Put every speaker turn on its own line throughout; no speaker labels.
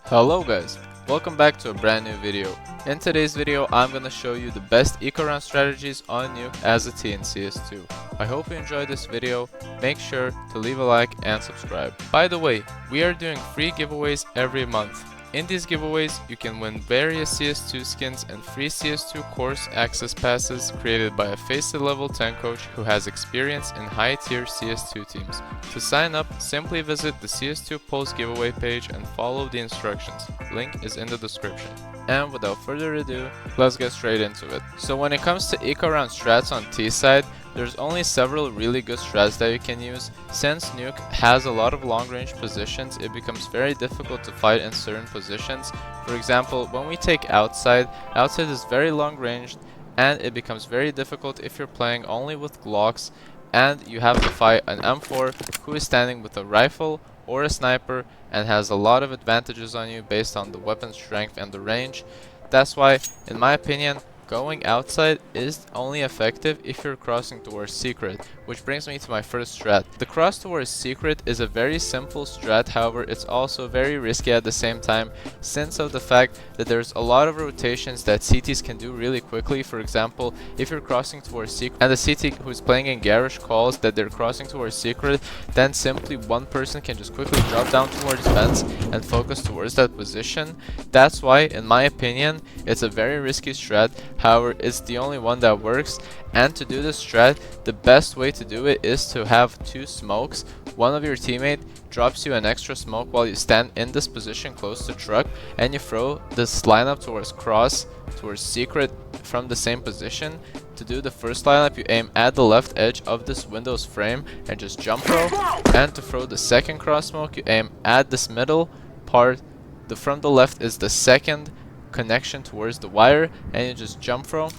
Hello guys, welcome back to a brand new video. In today's video, I'm gonna show you the best eco round strategies on Nuke as a T in CS2. I hope you enjoyed this video. Make sure to leave a like and subscribe. By the way, we are doing free giveaways every month. In these giveaways, you can win various CS2 skins and free CS2 course access passes created by a Faceit level 10 coach who has experience in high tier CS2 teams. To sign up, simply visit the CS2 polls giveaway page and follow the instructions. Link is in the description. And without further ado, let's get straight into it. So when it comes to eco round strats on T side, there's only several really good strats that you can use. Since Nuke has a lot of long range positions, it becomes very difficult to fight in certain positions. For example, when we take outside is very long ranged and it becomes very difficult if you're playing only with Glocks and you have to fight an M4 who is standing with a rifle or a sniper and has a lot of advantages on you based on the weapon strength and the range. That's why, in my opinion, going outside is only effective if you're crossing towards secret, which brings me to my first strat. The cross towards secret is a very simple strat, however it's also very risky at the same time since of the fact that there's a lot of rotations that CTs can do really quickly. For example, if you're crossing towards secret and the CT who's playing in garish calls that they're crossing towards secret, then simply one person can just quickly drop down towards vents and focus towards that position. That's why, in my opinion, it's a very risky strat. However, it's the only one that works, and to do this strat, the best way to do it is to have two smokes. One of your teammate drops you an extra smoke while you stand in this position close to truck, and you throw this lineup towards cross, towards secret from the same position. To do the first lineup, you aim at the left edge of this Windows frame and just jump throw, and to throw the second cross smoke, you aim at this middle part. From the left is the second connection towards the wire and you just jump throw.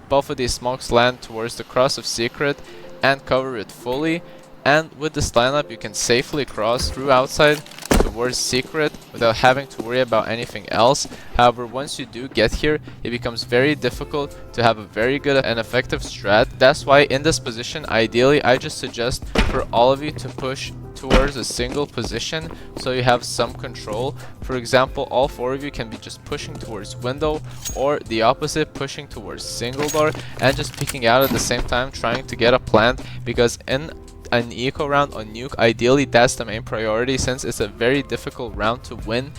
Both of these smokes land towards the cross of secret and cover it fully, and with this lineup you can safely cross through outside towards secret without having to worry about anything else. However, once you do get here, it becomes very difficult to have a very good and effective strat. That's why in this position, ideally I just suggest for all of you to push towards a single position so you have some control. For example, all four of you can be just pushing towards window, or the opposite, pushing towards single door and just peeking out at the same time trying to get a plant, because in an eco round on Nuke, ideally that's the main priority since it's a very difficult round to win.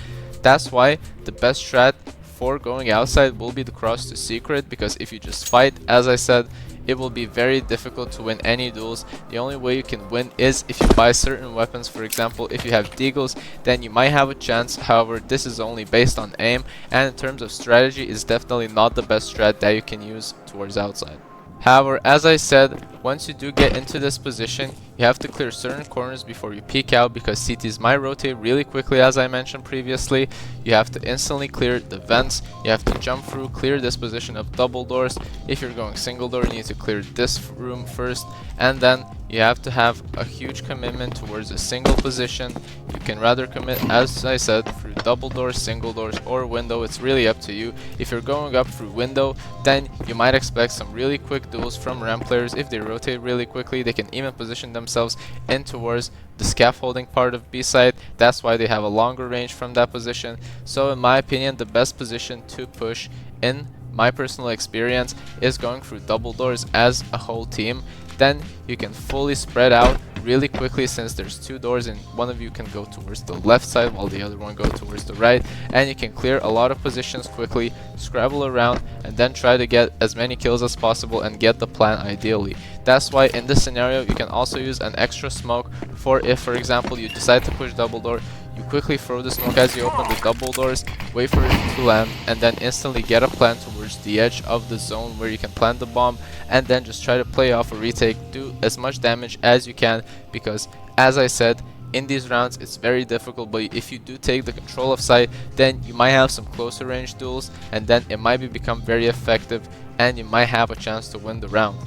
That's why the best strat for going outside will be the cross to secret, because if you just fight, as I said, it will be very difficult to win any duels. The only way you can win is if you buy certain weapons. For example, if you have deagles, then you might have a chance. However, this is only based on aim, and in terms of strategy, is definitely not the best strat that you can use towards outside. However, as I said, once you do get into this position, you have to clear certain corners before you peek out, because CTs might rotate really quickly. As I mentioned previously, you have to instantly clear the vents. You have to jump through, clear this position of double doors. If you're going single door, you need to clear this room first, and then you have to have a huge commitment towards a single position. You can rather commit, as I said, through double doors, single doors, or window. It's really up to you. If you're going up through window, then you might expect some really quick duels from ramp players. If they rotate really quickly, they can even position themselves in towards the scaffolding part of B side. That's why they have a longer range from that position. So in my opinion, the best position to push, in my personal experience, is going through double doors as a whole team. Then you can fully spread out really quickly since there's two doors and one of you can go towards the left side while the other one go towards the right, and you can clear a lot of positions quickly, scrabble around, and then try to get as many kills as possible and get the plant ideally. That's why in this scenario you can also use an extra smoke for if, for example, you decide to push double door, you quickly throw the smoke as you open the double doors, wait for it to land, and then instantly get a plant towards the edge of the zone where you can plant the bomb, and then just try to play off a retake, do as much damage as you can, because as I said, in these rounds it's very difficult, but if you do take the control of site, then you might have some closer range duels, and then it might become very effective and you might have a chance to win the round.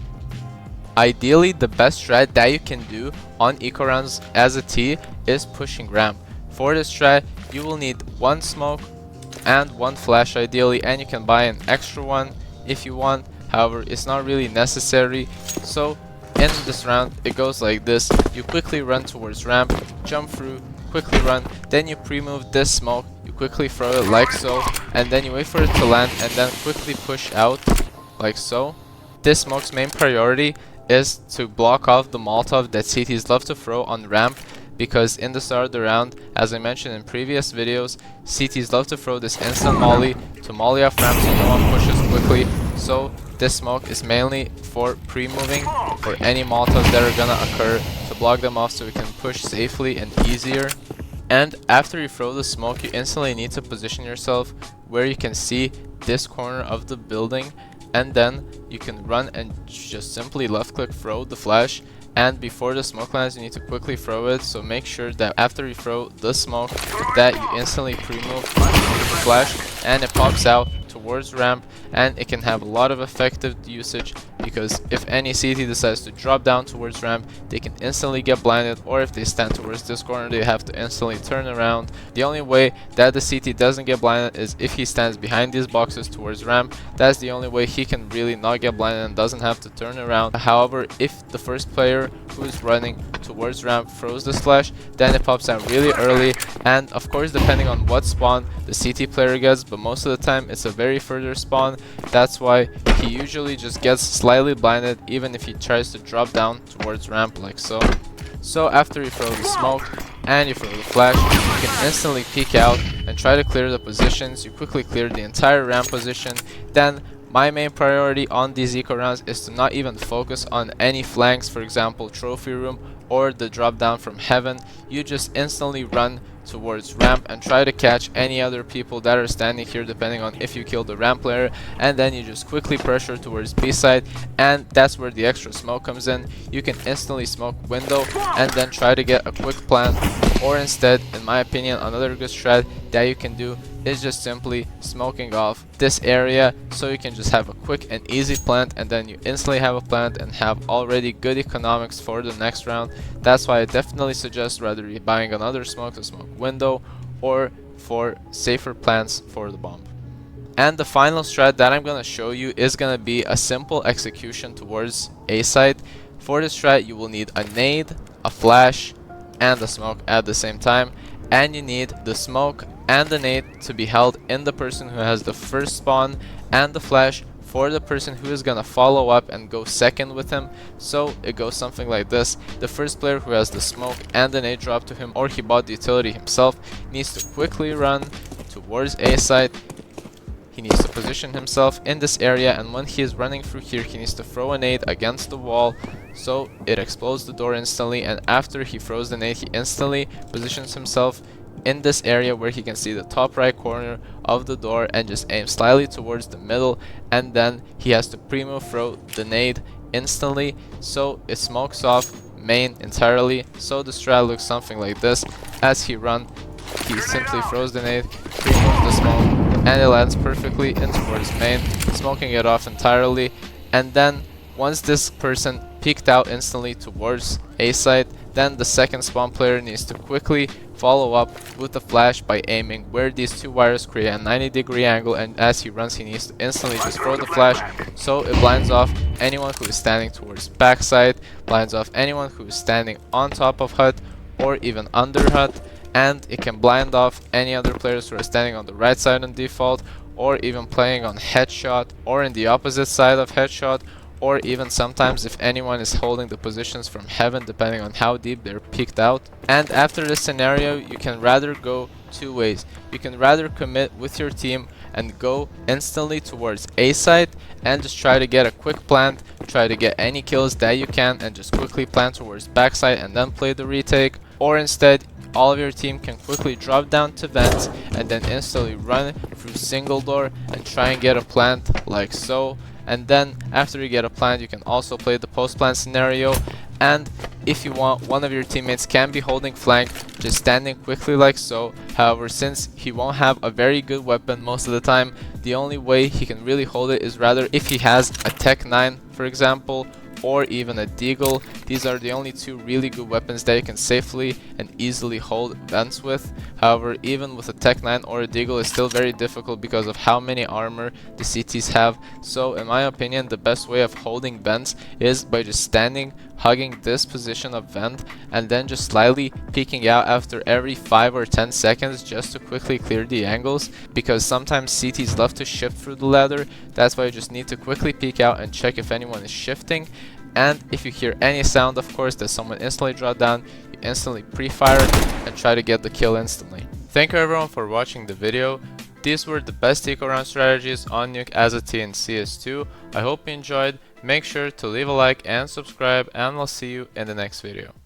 Ideally, the best strat that you can do on eco rounds as a T is pushing ramp. For this strat, you will need one smoke and one flash ideally, and you can buy an extra one if you want. However, it's not really necessary. So in this round, it goes like this. You quickly run towards ramp, jump through, quickly run, then you pre-move this smoke, you quickly throw it like so, and then you wait for it to land and then quickly push out like so. This smoke's main priority is to block off the Molotov that CTs love to throw on ramp, because in the start of the round, as I mentioned in previous videos, CTs love to throw this instant molly to molly off ramp so no one pushes quickly. So this smoke is mainly for pre-moving for any Molotovs that are gonna occur, to block them off so we can push safely and easier. And after you throw the smoke, you instantly need to position yourself where you can see this corner of the building, and then you can run and just simply left click throw the flash, and before the smoke lands you need to quickly throw it. So make sure that after you throw the smoke that you instantly pre-move the flash and it pops out towards ramp, and it can have a lot of effective usage, because if any CT decides to drop down towards ramp, they can instantly get blinded, or if they stand towards this corner they have to instantly turn around. The only way that the CT doesn't get blinded is if he stands behind these boxes towards ramp. That's the only way he can really not get blinded and doesn't have to turn around. However, if the first player who is running towards ramp throws this flash, then it pops out really early, and of course depending on what spawn the CT player gets, but most of the time it's a very further spawn. That's why he usually just gets slightly blinded even if he tries to drop down towards ramp like so. So after you throw the smoke and you throw the flash, you can instantly peek out and try to clear the positions. You quickly clear the entire ramp position. Then my main priority on these eco rounds is to not even focus on any flanks, for example trophy room or the drop down from heaven. You just instantly run towards ramp and try to catch any other people that are standing here, depending on if you kill the ramp player, and then you just quickly pressure towards B side, and that's where the extra smoke comes in. You can instantly smoke window and then try to get a quick plant, or instead, in my opinion, another good strat that you can do is just simply smoking off this area, so you can just have a quick and easy plant, and then you instantly have a plant and have already good economics for the next round. That's why I definitely suggest rather you buying another smoke to smoke window, or for safer plants for the bomb. And the final strat that I'm gonna show you is gonna be a simple execution towards A site. For this strat you will need a nade, a flash, and a smoke at the same time, and you need the smoke and the nade to be held in the person who has the first spawn, and the flash for the person who is gonna follow up and go second with him. So it goes something like this: the first player who has the smoke and the nade drop to him, or he bought the utility himself, needs to quickly run towards A site. He needs to position himself in this area, and when he is running through here he needs to throw a nade against the wall so it explodes the door instantly, and after he throws the nade he instantly positions himself in this area where he can see the top right corner of the door and just aim slightly towards the middle, and then he has to pre-move throw the nade instantly so it smokes off main entirely. So the strat looks something like this: as he runs he simply throws the nade, pre-moves the smoke, and it lands perfectly in towards main, smoking it off entirely. And then once this person peeked out instantly towards A site, then the second spawn player needs to quickly follow up with the flash by aiming where these two wires create a 90-degree angle, and as he runs he needs to instantly just throw the flash so it blinds off anyone who is standing towards backside, blinds off anyone who is standing on top of hut or even under hut, and it can blind off any other players who are standing on the right side on default, or even playing on headshot or in the opposite side of headshot, or even sometimes if anyone is holding the positions from heaven, depending on how deep they're peeked out. And after this scenario you can rather go two ways. You can rather commit with your team and go instantly towards A site and just try to get a quick plant, try to get any kills that you can, and just quickly plant towards backside and then play the retake. Or instead, all of your team can quickly drop down to vents and then instantly run through single door and try and get a plant like so. And then after you get a plant you can also play the post plant scenario, and if you want, one of your teammates can be holding flank, just standing quickly like so. However, since he won't have a very good weapon most of the time, the only way he can really hold it is rather if he has a Tech 9 for example, or even a deagle. These are the only two really good weapons that you can safely and easily hold vents with. However, even with a Tech 9 or a Deagle, it's still very difficult because of how many armor the CTs have. So in my opinion, the best way of holding vents is by just standing, hugging this position of vent, and then just slightly peeking out after every 5 or 10 seconds just to quickly clear the angles, because sometimes CTs love to shift through the ladder. That's why you just need to quickly peek out and check if anyone is shifting. And if you hear any sound, of course, that someone instantly dropped down, you instantly pre-fire and try to get the kill instantly. Thank you everyone for watching the video. These were the best eco round strategies on Nuke as a T in CS2. I hope you enjoyed. Make sure to leave a like and subscribe, and I'll see you in the next video.